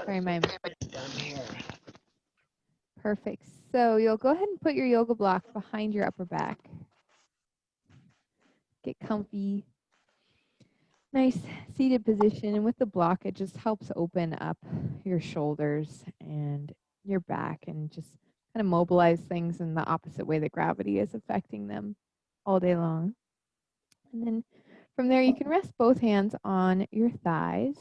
Sorry, my down here. perfect. So you'll go ahead and put your yoga block behind your upper back. Get comfy, nice seated position. And with the block, it just helps open up your shoulders and your back and just kind of mobilize things in the opposite way that gravity is affecting them all day long. And then from there, you can rest both hands on your thighs.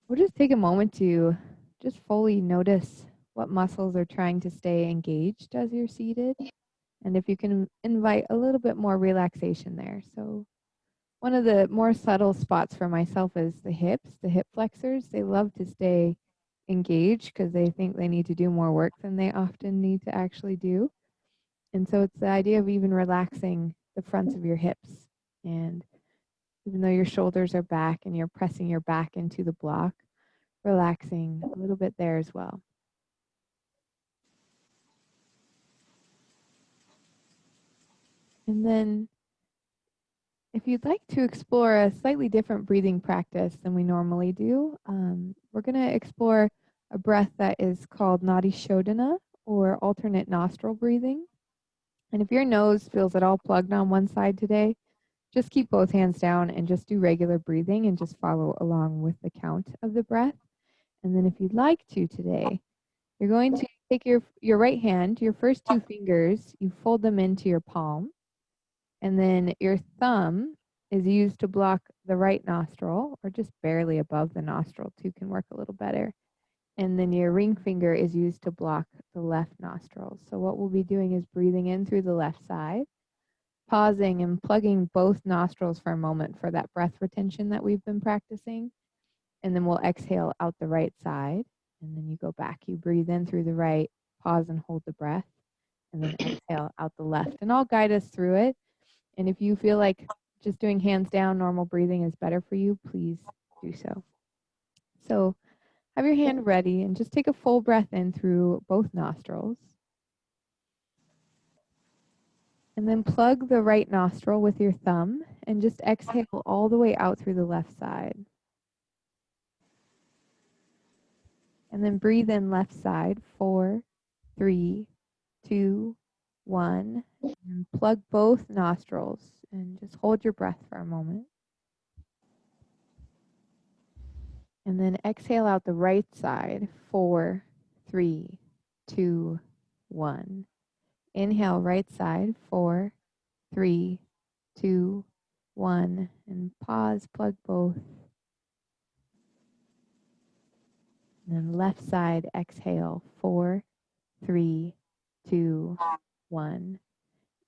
We'll just take a moment to just fully notice what muscles are trying to stay engaged as you're seated. And if you can invite a little bit more relaxation there. So one of the more subtle spots for myself is the hips, the hip flexors. They love to stay engaged because they think they need to do more work than they often need to actually do. And so it's the idea of even relaxing the fronts of your hips. And even though your shoulders are back and you're pressing your back into the block, relaxing a little bit there as well. And then if you'd like to explore a slightly different breathing practice than we normally do, we're going to explore a breath that is called Nadi Shodhana, or alternate nostril breathing. And if your nose feels at all plugged on one side today, just keep both hands down and just do regular breathing and just follow along with the count of the breath. And then if you'd like to today, you're going to take your right hand, your first two fingers, you fold them into your palm, and then your thumb is used to block the right nostril, or just barely above the nostril too can work a little better. And then your ring finger is used to block the left nostril. So what we'll be doing is breathing in through the left side, pausing and plugging both nostrils for a moment for that breath retention that we've been practicing. And then we'll exhale out the right side. And then you go back. You breathe in through the right, pause and hold the breath, and then exhale out the left. And I'll guide us through it. And if you feel like just doing hands down, normal breathing is better for you, please do so. So have your hand ready and just take a full breath in through both nostrils. And then plug the right nostril with your thumb and just exhale all the way out through the left side. And then breathe in left side, 4, 3, 2, 1. And plug both nostrils and just hold your breath for a moment. And then exhale out the right side, 4, 3, 2, 1. Inhale right side, 4, 3, 2, 1. And pause, plug both. And then left side, exhale, 4, 3, 2, 1.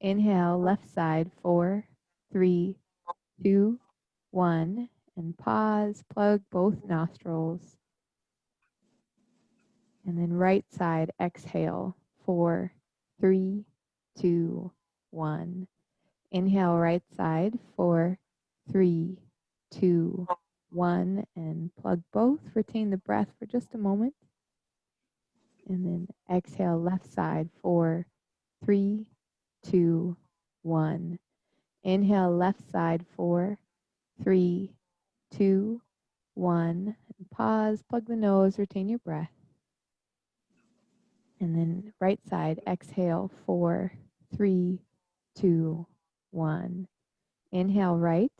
Inhale, left side, 4, 3, 2, 1. And pause, plug both nostrils. And then right side, exhale, 4, 3, 2, 1. Inhale, right side, 4, 3, 2, 1. And plug both. Retain the breath for just a moment. And then exhale, left side, 4, 3, 2, 1. Inhale, left side, 4, 3, 2, 1. And pause, plug the nose, retain your breath. And then right side, exhale, 4, 3, 2, 1. Inhale, right,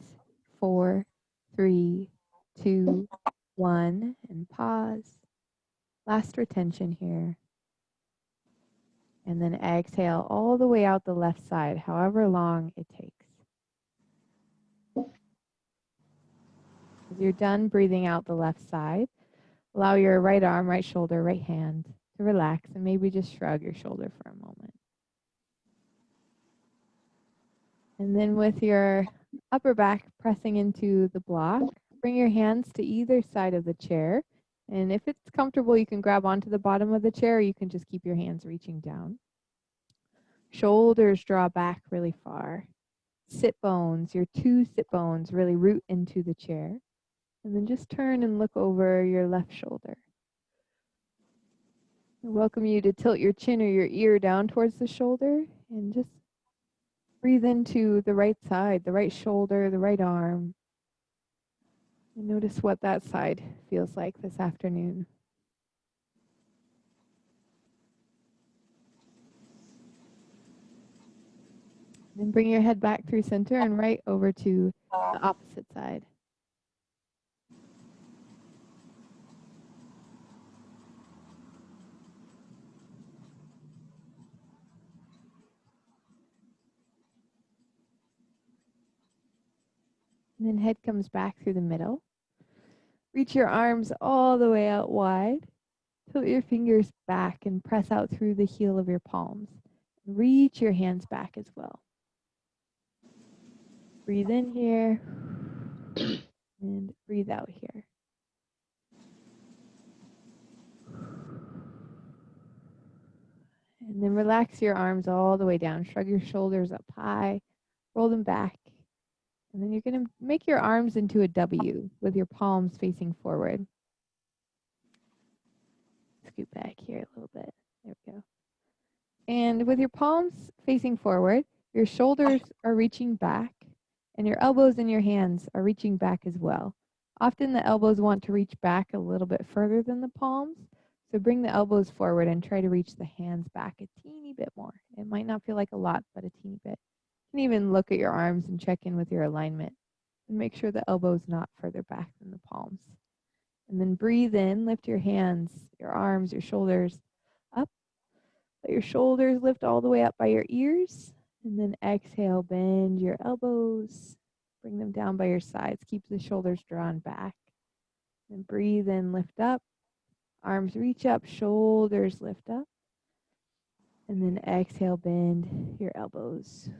4, 3, 2, 1. And pause. Last retention here. And then exhale all the way out the left side, however long it takes. As you're done breathing out the left side, allow your right arm, right shoulder, right hand to relax and maybe just shrug your shoulder for a moment. And then with your upper back pressing into the block, bring your hands to either side of the chair. And if it's comfortable, you can grab onto the bottom of the chair, or you can just keep your hands reaching down. Shoulders draw back really far. Sit bones, your two sit bones really root into the chair. And then just turn and look over your left shoulder. I welcome you to tilt your chin or your ear down towards the shoulder and just breathe into the right side, the right shoulder, the right arm. And notice what that side feels like this afternoon. Then bring your head back through center and right over to the opposite side. And then head comes back through the middle. Reach your arms all the way out wide. Tilt your fingers back and press out through the heel of your palms. Reach your hands back as well. Breathe in here and breathe out here. And then relax your arms all the way down. Shrug your shoulders up high, roll them back. And then you're going to make your arms into a W with your palms facing forward. Scoot back here a little bit. There we go. And with your palms facing forward, your shoulders are reaching back and your elbows and your hands are reaching back as well. Often the elbows want to reach back a little bit further than the palms. So bring the elbows forward and try to reach the hands back a teeny bit more. It might not feel like a lot, but a teeny bit. You can even look at your arms and check in with your alignment and make sure the elbow's not further back than the palms. And then breathe in, lift your hands, your arms, your shoulders up. Let your shoulders lift all the way up by your ears. And then exhale, bend your elbows. Bring them down by your sides. Keep the shoulders drawn back. And breathe in, lift up. Arms reach up, shoulders lift up. And then exhale, bend your elbows.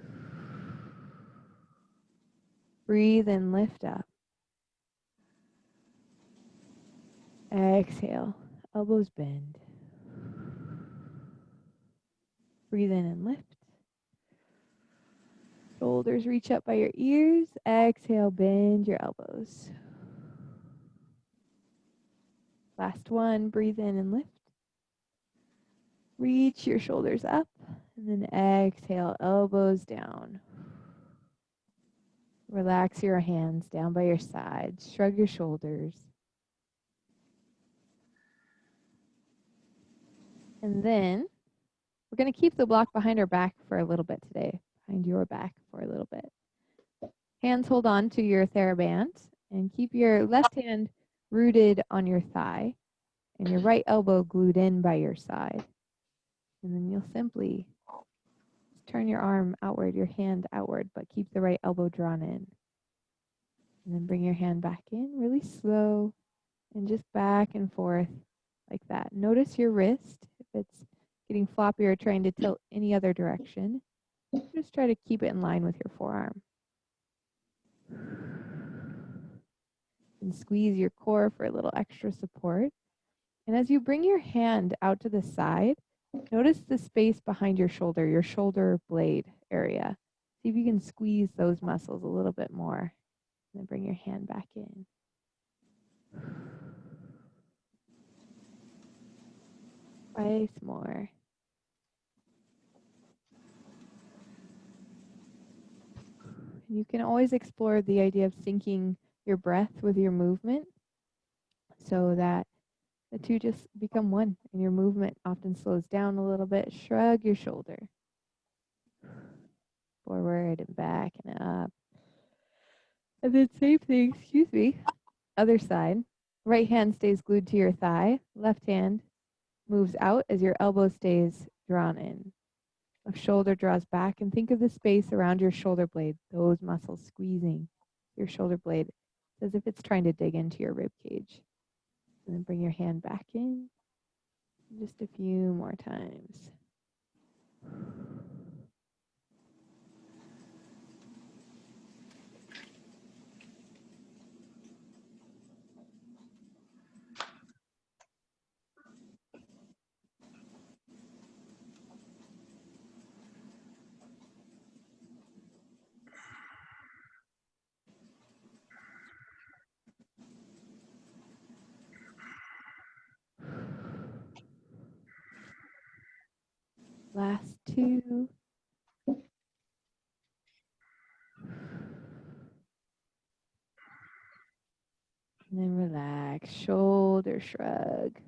Breathe and lift up. Exhale, elbows bend. Breathe in and lift. Shoulders reach up by your ears. Exhale, bend your elbows. Last one, breathe in and lift. Reach your shoulders up. And then exhale, elbows down. Relax your hands down by your sides. Shrug your shoulders. And then we're going to keep the block behind our back for a little bit today. Behind your back for a little bit. Hands hold on to your TheraBand and keep your left hand rooted on your thigh and your right elbow glued in by your side. And then you'll simply turn your arm outward, your hand outward, but keep the right elbow drawn in. And then bring your hand back in really slow and just back and forth like that. Notice your wrist. If it's getting floppy or trying to tilt any other direction, just try to keep it in line with your forearm. And squeeze your core for a little extra support. And as you bring your hand out to the side, notice the space behind your shoulder blade area. See if you can squeeze those muscles a little bit more. And then bring your hand back in. Twice more. And you can always explore the idea of syncing your breath with your movement so that the two just become one and your movement often slows down a little bit. Shrug your shoulder. Forward and back and up. And then same thing, other side. Right hand stays glued to your thigh. Left hand moves out as your elbow stays drawn in. Left shoulder draws back and think of the space around your shoulder blade, those muscles squeezing your shoulder blade as if it's trying to dig into your rib cage. And then bring your hand back in. Just a few more times. Last two. And then relax, shoulder shrug.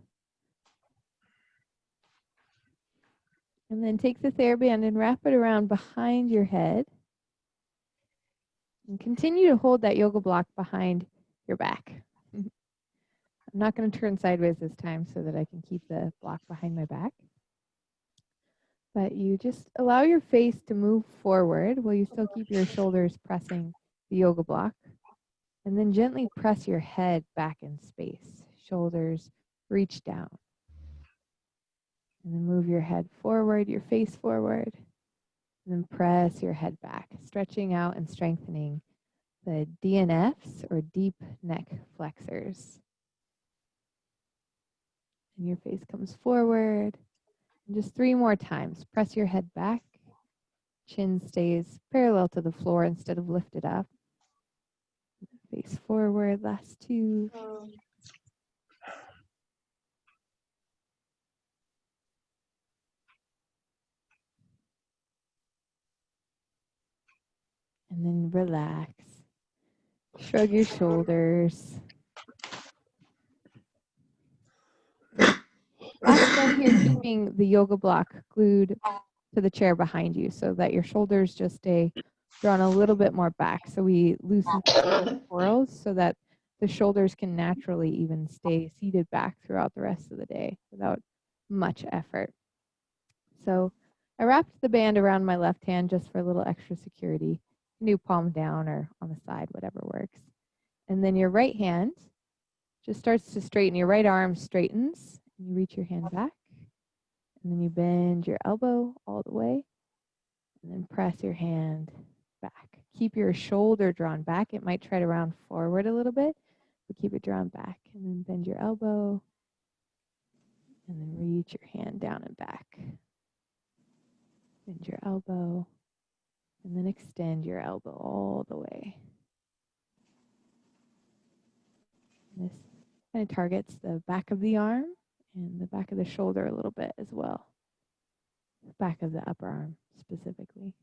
And then take the TheraBand and wrap it around behind your head. And continue to hold that yoga block behind your back. I'm not going to turn sideways this time so that I can keep the block behind my back. But you just allow your face to move forward while you still keep your shoulders pressing the yoga block. And then gently press your head back in space. Shoulders reach down. And then move your head forward, your face forward. And then press your head back, stretching out and strengthening the DNFs, or deep neck flexors. And your face comes forward. And just 3 more times. Press your head back. Chin stays parallel to the floor instead of lifted up. Face forward, last 2. And then relax. Shrug your shoulders. Last one here, keeping the yoga block glued to the chair behind you so that your shoulders just stay drawn a little bit more back. So we loosen the corals so that the shoulders can naturally even stay seated back throughout the rest of the day without much effort. So I wrapped the band around my left hand just for a little extra security. Do palm down or on the side, whatever works. And then your right hand just starts to straighten. Your right arm straightens. And you reach your hand back. And then you bend your elbow all the way. And then press your hand back. Keep your shoulder drawn back. It might try to round forward a little bit, but keep it drawn back. And then bend your elbow. And then reach your hand down and back. Bend your elbow. And then extend your elbow all the way. This kind of targets the back of the arm and the back of the shoulder a little bit as well. Back of the upper arm specifically.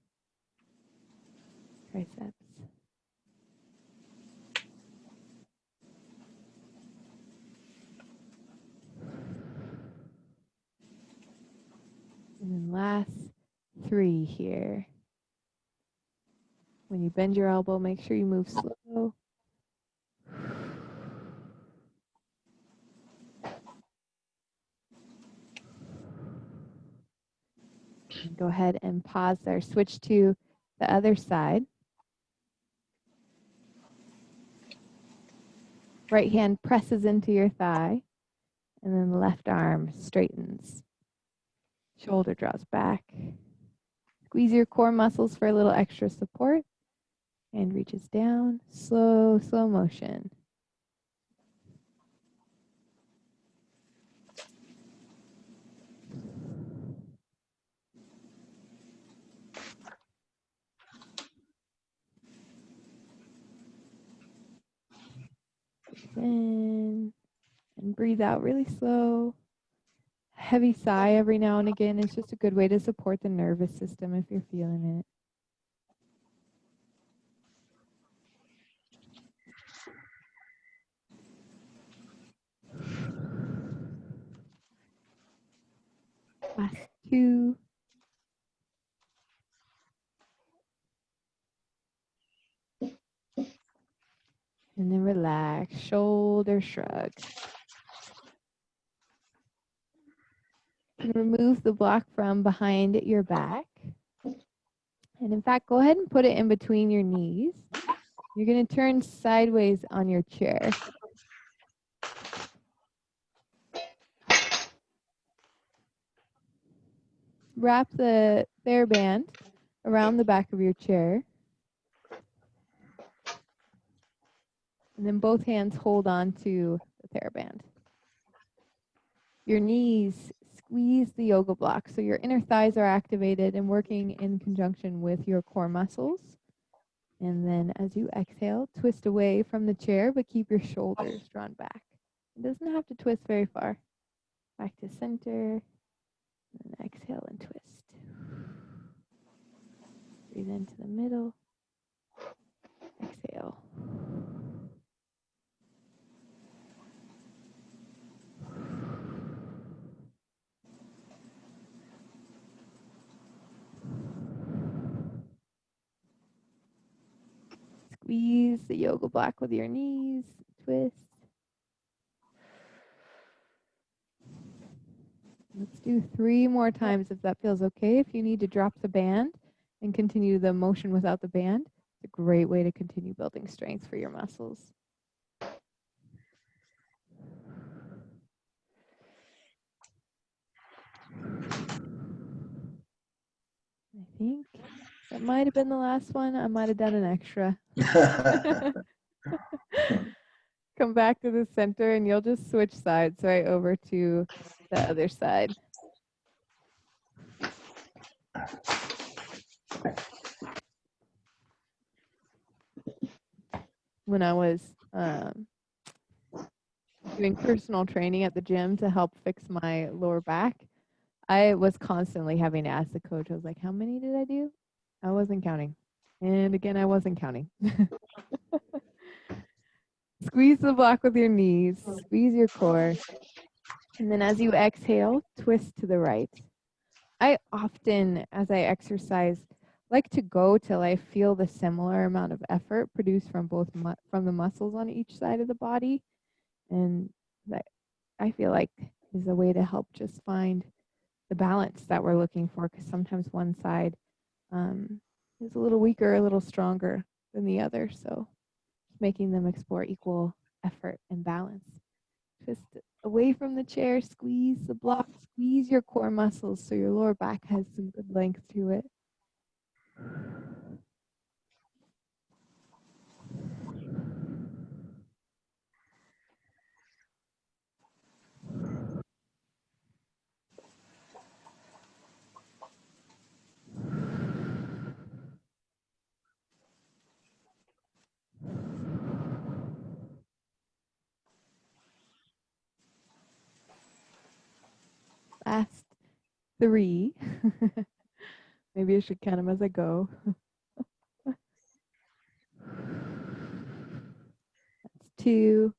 Triceps. And then last 3 here. When you bend your elbow, make sure you move slow. And go ahead and pause there. Switch to the other side. Right hand presses into your thigh, and then the left arm straightens. Shoulder draws back. Squeeze your core muscles for a little extra support. Hand reaches down. Slow, slow motion. Breathe in and breathe out really slow. Heavy sigh every now and again is just a good way to support the nervous system if you're feeling it. Last 2. And then relax, shoulder shrug. And remove the block from behind your back. And in fact, go ahead and put it in between your knees. You're going to turn sideways on your chair. Wrap the TheraBand around the back of your chair. And then both hands hold on to the TheraBand. Your knees squeeze the yoga block so your inner thighs are activated and working in conjunction with your core muscles. And then as you exhale, twist away from the chair, but keep your shoulders drawn back. It doesn't have to twist very far. Back to center. And exhale and twist. Breathe into the middle. Exhale. Squeeze the yoga block with your knees, twist. Let's do 3 more times if that feels okay. If you need to drop the band and continue the motion without the band, it's a great way to continue building strength for your muscles. I think that might have been the last one. I might have done an extra. Come back to the center and you'll just switch sides right over to the other side. When I was doing personal training at the gym to help fix my lower back, I was constantly having to ask the coach, I was like, how many did I do? I wasn't counting. And again, I wasn't counting. Squeeze the block with your knees, squeeze your core. And then as you exhale, twist to the right. I often, as I exercise, like to go till I feel the similar amount of effort produced from both from the muscles on each side of the body. And that I feel like is a way to help just find the balance that we're looking for, because sometimes one side is a little weaker, a little stronger than the other. So making them explore equal effort and balance. Just away from the chair, squeeze the block, squeeze your core muscles so your lower back has some good length to it. Last 3. Maybe I should count them as I go. That's 2.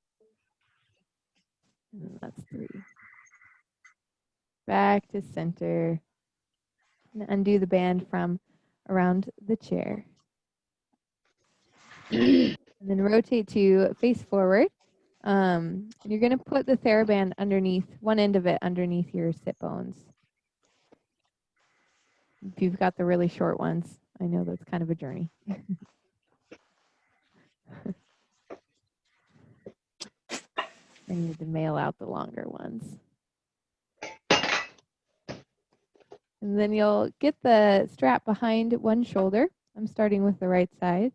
And then that's 3. Back to center. And undo the band from around the chair. And then rotate to face forward. And you're going to put the TheraBand underneath, one end of it underneath your sit bones. If you've got the really short ones, I know that's kind of a journey. I need to mail out the longer ones. And then you'll get the strap behind one shoulder. I'm starting with the right side.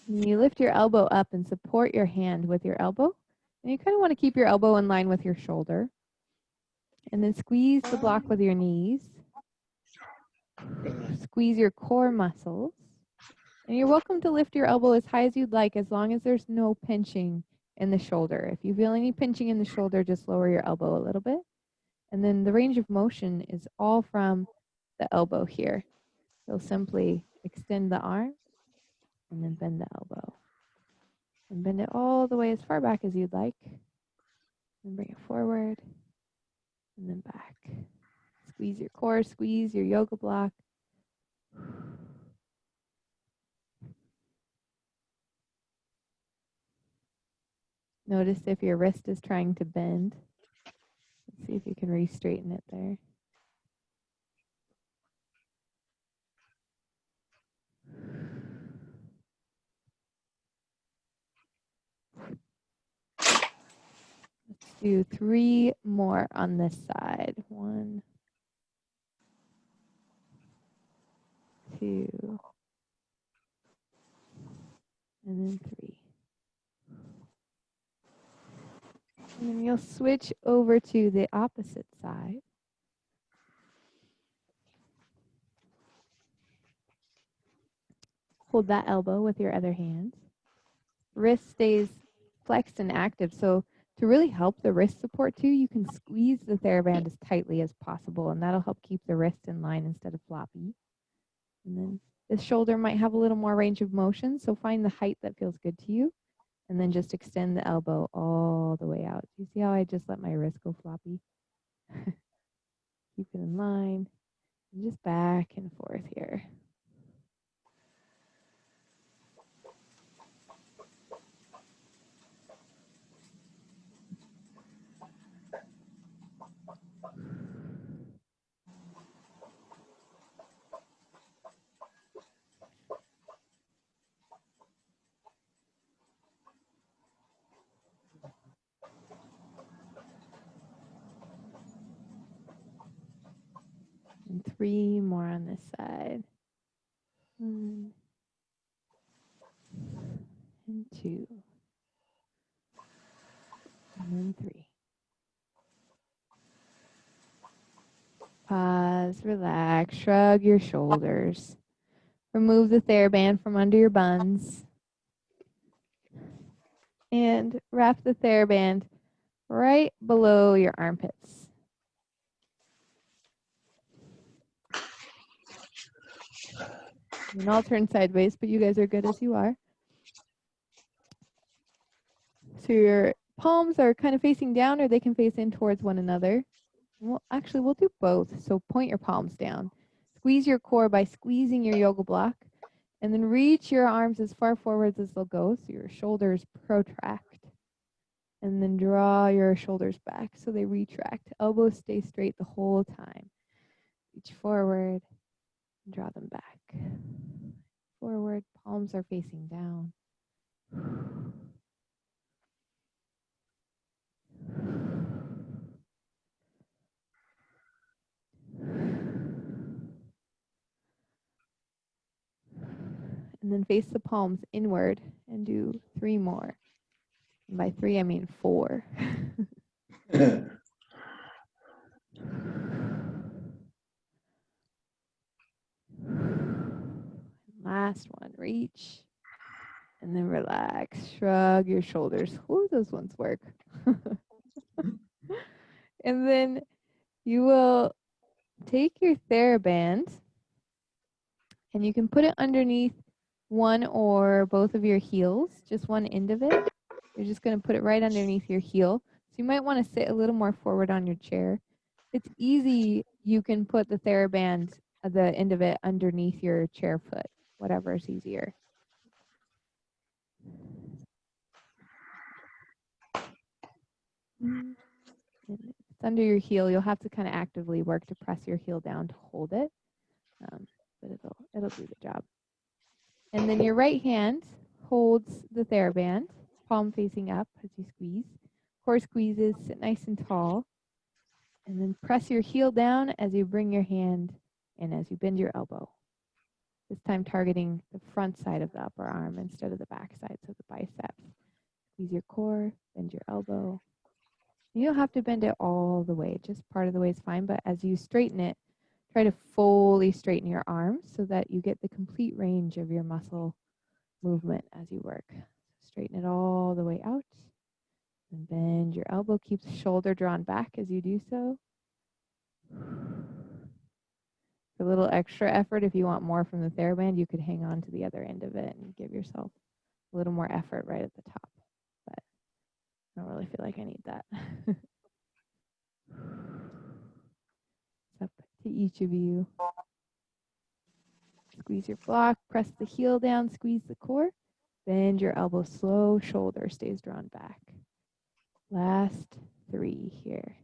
And you lift your elbow up and support your hand with your elbow. And you kind of want to keep your elbow in line with your shoulder. And then squeeze the block with your knees. Squeeze your core muscles. And you're welcome to lift your elbow as high as you'd like, as long as there's no pinching in the shoulder. If you feel any pinching in the shoulder, just lower your elbow a little bit. And then the range of motion is all from the elbow here. You'll simply extend the arm and then bend the elbow. And bend it all the way as far back as you'd like. And bring it forward and then back. Squeeze your core, squeeze your yoga block. Notice if your wrist is trying to bend. Let's see if you can re-straighten it there. Let's do 3 more on this side. 1, 2, and then 3. And then you'll switch over to the opposite side. Hold that elbow with your other hand. Wrist stays flexed and active. So to really help the wrist support too, you can squeeze the TheraBand as tightly as possible, and that'll help keep the wrist in line instead of floppy. And then the shoulder might have a little more range of motion, so find the height that feels good to you. And then just extend the elbow all the way out. Do you see how I just let my wrist go floppy? Keep it in line. And just back and forth here. 3 more on this side. 1 and 2. And then 3. Pause, relax, shrug your shoulders. Remove the TheraBand from under your buns. And wrap the TheraBand right below your armpits. And I'll turn sideways, but you guys are good as you are. So your palms are kind of facing down, or they can face in towards one another. Well, actually, we'll do both. So point your palms down. Squeeze your core by squeezing your yoga block. And then reach your arms as far forwards as they'll go, so your shoulders protract. And then draw your shoulders back so they retract. Elbows stay straight the whole time. Reach forward, draw them back. Forward, palms are facing down. And then face the palms inward and do 3 more. And by 3, I mean 4. Last one, reach. And then relax, shrug your shoulders. Ooh, those ones work. And then you will take your TheraBand and you can put it underneath one or both of your heels, just one end of it. You're just going to put it right underneath your heel. So you might want to sit a little more forward on your chair. It's easy. You can put the TheraBand, the end of it, underneath your chair foot, whatever is easier. And if it's under your heel, you'll have to kind of actively work to press your heel down to hold it, but it'll do the job. And then your right hand holds the TheraBand, palm facing up as you squeeze. Core squeezes, sit nice and tall. And then press your heel down as you bring your hand in, as you bend your elbow. This time targeting the front side of the upper arm instead of the back side, so the biceps. Squeeze your core, bend your elbow. You don't have to bend it all the way, just part of the way is fine, but as you straighten it, try to fully straighten your arms so that you get the complete range of your muscle movement as you work. Straighten it all the way out. And bend your elbow. Keep the shoulder drawn back as you do so. For a little extra effort, if you want more from the TheraBand, you could hang on to the other end of it and give yourself a little more effort right at the top. But I don't really feel like I need that. It's up to each of you. Squeeze your block, press the heel down, squeeze the core. Bend your elbow slow, shoulder stays drawn back. Last 3 here.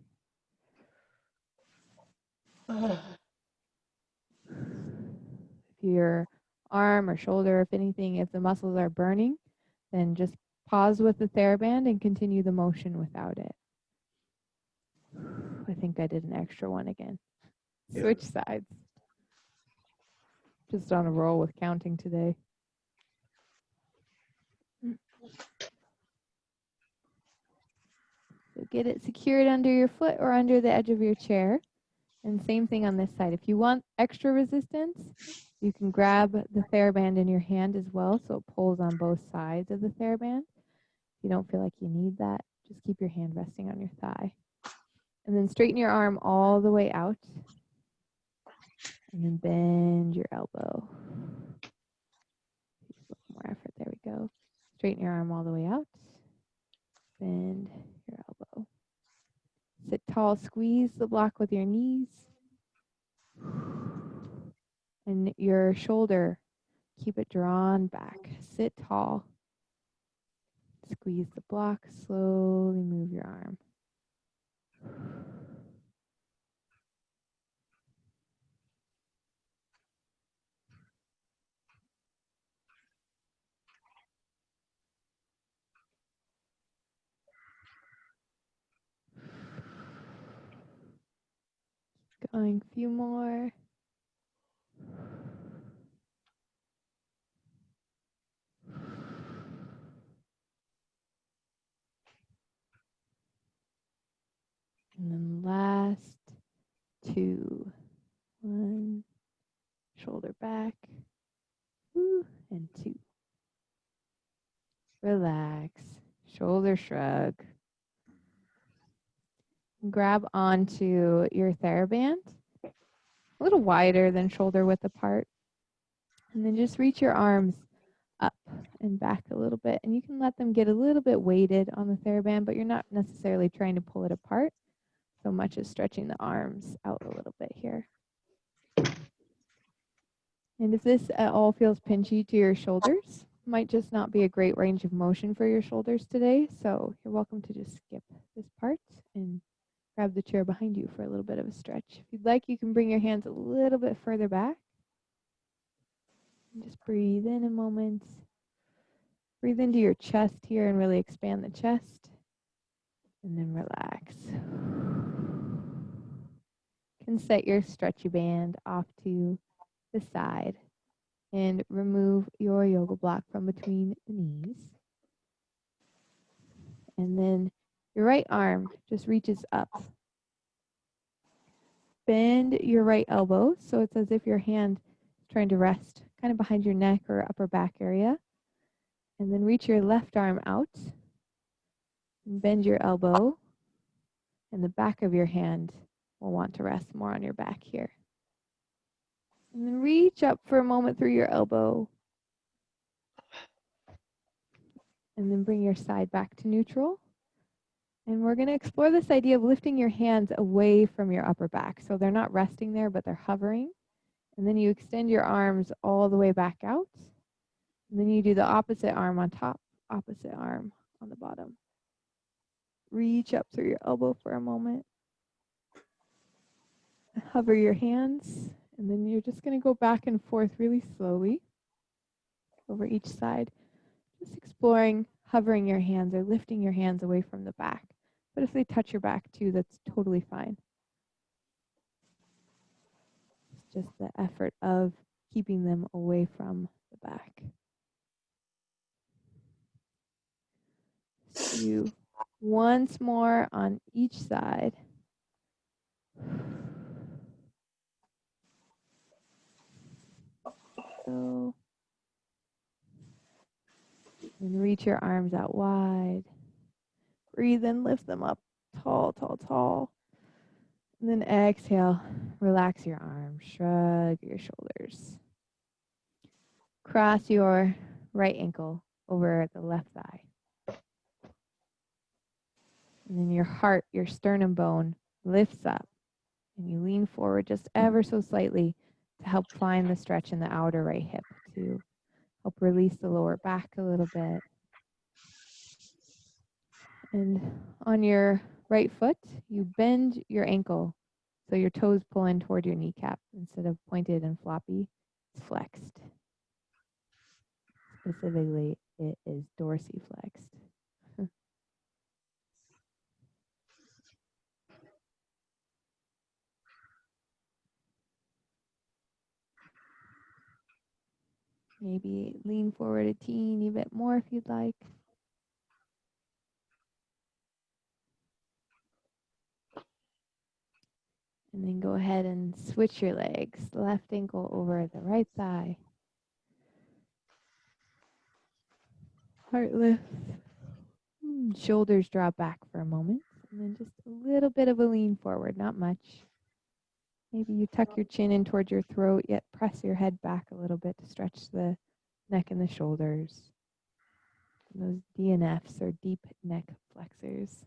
If your arm or shoulder, if anything, if the muscles are burning, then just pause with the TheraBand and continue the motion without it. I think I did an extra one again. Switch sides. Just on a roll with counting today. So get it secured under your foot or under the edge of your chair. And same thing on this side. If you want extra resistance, you can grab the TheraBand in your hand as well, so it pulls on both sides of the TheraBand. If you don't feel like you need that, just keep your hand resting on your thigh. And then straighten your arm all the way out. And then bend your elbow. Use a little more effort. There we go. Straighten your arm all the way out. Bend your elbow. Sit tall, squeeze the block with your knees. And your shoulder, keep it drawn back. Sit tall. Squeeze the block, slowly move your arm. Going a few more. 2. 1. Shoulder back. And 2. Relax. Shoulder shrug. Grab onto your TheraBand, a little wider than shoulder width apart. And then just reach your arms up and back a little bit. And you can let them get a little bit weighted on the TheraBand, but you're not necessarily trying to pull it apart so much as stretching the arms out a little bit here. And if this at all feels pinchy to your shoulders, might just not be a great range of motion for your shoulders today. So you're welcome to just skip this part and grab the chair behind you for a little bit of a stretch. If you'd like, you can bring your hands a little bit further back. And just breathe in a moment. Breathe into your chest here and really expand the chest. And then relax. You can set your stretchy band off to the side and remove your yoga block from between the knees. And then your right arm just reaches up. Bend your right elbow so it's as if your hand is trying to rest kind of behind your neck or upper back area. And then reach your left arm out. And bend your elbow. And the back of your hand will want to rest more on your back here. And then reach up for a moment through your elbow. And then bring your side back to neutral. And we're going to explore this idea of lifting your hands away from your upper back. So they're not resting there, but they're hovering. And then you extend your arms all the way back out. And then you do the opposite arm on top, opposite arm on the bottom. Reach up through your elbow for a moment. Hover your hands. And then you're just going to go back and forth really slowly over each side. Just exploring hovering your hands or lifting your hands away from the back. But if they touch your back too, that's totally fine. It's just the effort of keeping them away from the back. So you once more on each side. So, and reach your arms out wide. Breathe in, lift them up tall, tall, tall. And then exhale, relax your arms, shrug your shoulders. Cross your right ankle over the left thigh. And then your heart, your sternum bone lifts up. And you lean forward just ever so slightly to help find the stretch in the outer right hip to help release the lower back a little bit. And on your right foot, you bend your ankle so your toes pull in toward your kneecap instead of pointed and floppy. It's flexed. Specifically, it is dorsiflexed. Maybe lean forward a teeny bit more if you'd like. And then go ahead and switch your legs. Left ankle over the right thigh. Heart lift. Shoulders drop back for a moment. And then just a little bit of a lean forward, not much. Maybe you tuck your chin in towards your throat, yet press your head back a little bit to stretch the neck and the shoulders. And those DNFs or deep neck flexors.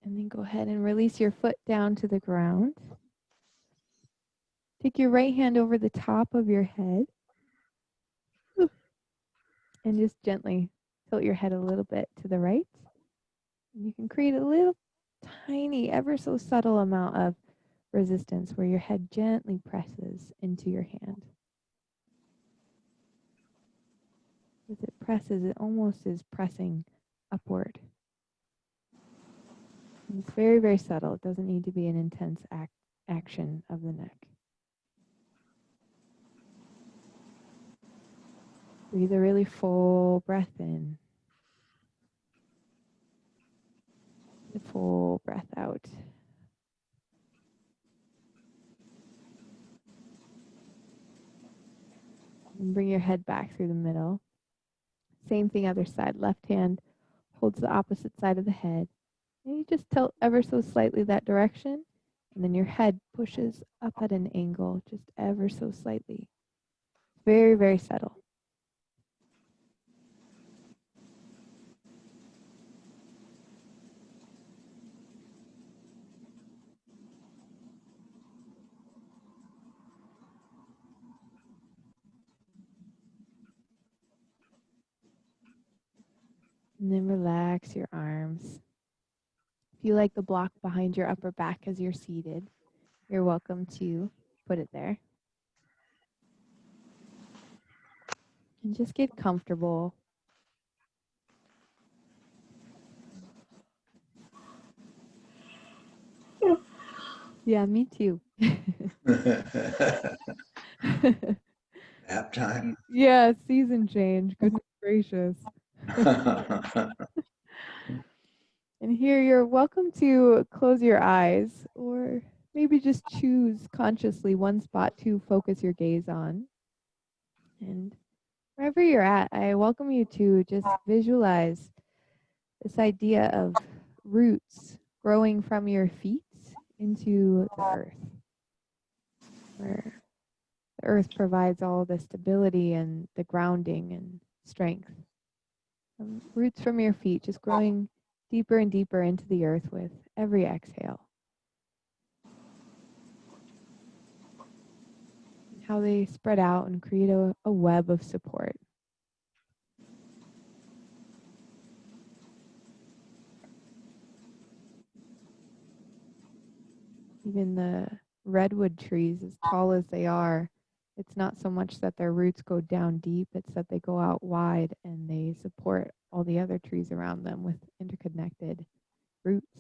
And then go ahead and release your foot down to the ground. Take your right hand over the top of your head. And just gently tilt your head a little bit to the right. And you can create a little tiny, ever so subtle amount of resistance where your head gently presses into your hand. As it presses, it almost is pressing upward. And it's very, very subtle. It doesn't need to be an intense action of the neck. Breathe a really full breath in. A full breath out. And bring your head back through the middle. Same thing, other side. Left hand holds the opposite side of the head. And you just tilt ever so slightly that direction. And then your head pushes up at an angle, just ever so slightly. Very, very subtle. And then relax your arms. If you like the block behind your upper back as you're seated, you're welcome to put it there. And just get comfortable. Yeah, me too. Nap time. Yeah, season change. Goodness gracious. And here you're welcome to close your eyes or maybe just choose consciously one spot to focus your gaze on. And wherever you're at, I welcome you to just visualize this idea of roots growing from your feet into the earth, where the earth provides all the stability and the grounding and strength. Roots from your feet just growing deeper and deeper into the earth with every exhale. How they spread out and create a web of support. Even the redwood trees, as tall as they are, it's not so much that their roots go down deep, it's that they go out wide and they support all the other trees around them with interconnected roots.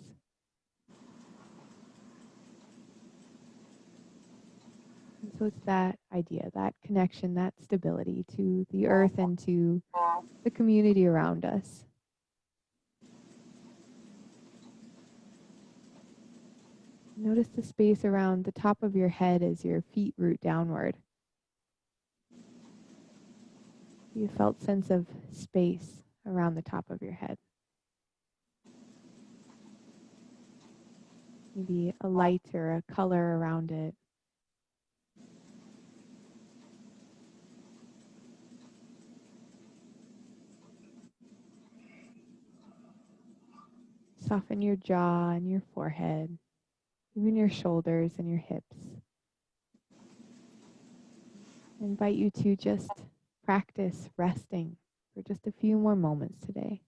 And so it's that idea, that connection, that stability to the earth and to the community around us. Notice the space around the top of your head as your feet root downward. You felt sense of space around the top of your head. Maybe a light or a color around it. Soften your jaw and your forehead, even your shoulders and your hips. I invite you to just practice resting for just a few more moments today.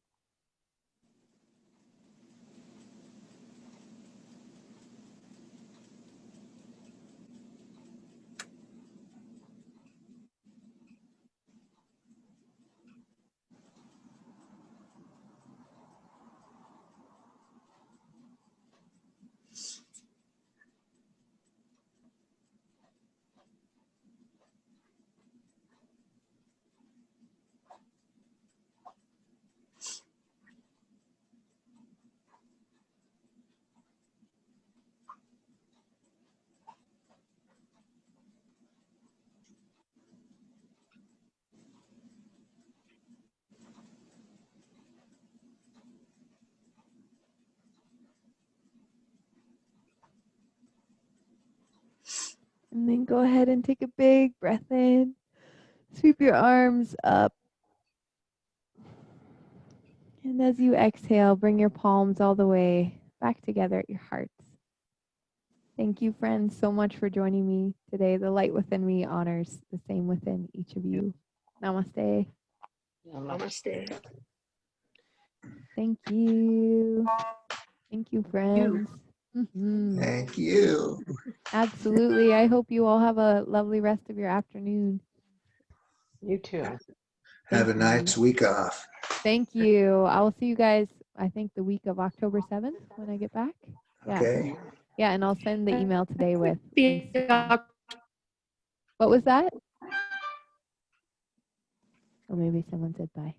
And then go ahead and take a big breath in. Sweep your arms up. And as you exhale, bring your palms all the way back together at your hearts. Thank you, friends, so much for joining me today. The light within me honors the same within each of you. Namaste. Namaste. Thank you. Thank you, friends. Thank you. Absolutely. I hope you all have a lovely rest of your afternoon. You too. Have a nice week off. Thank you. I will see you guys, I think, the week of October 7th when I get back. Yeah. Okay. Yeah, and I'll send the email today with links to Be come. What was that? Oh, maybe someone said bye.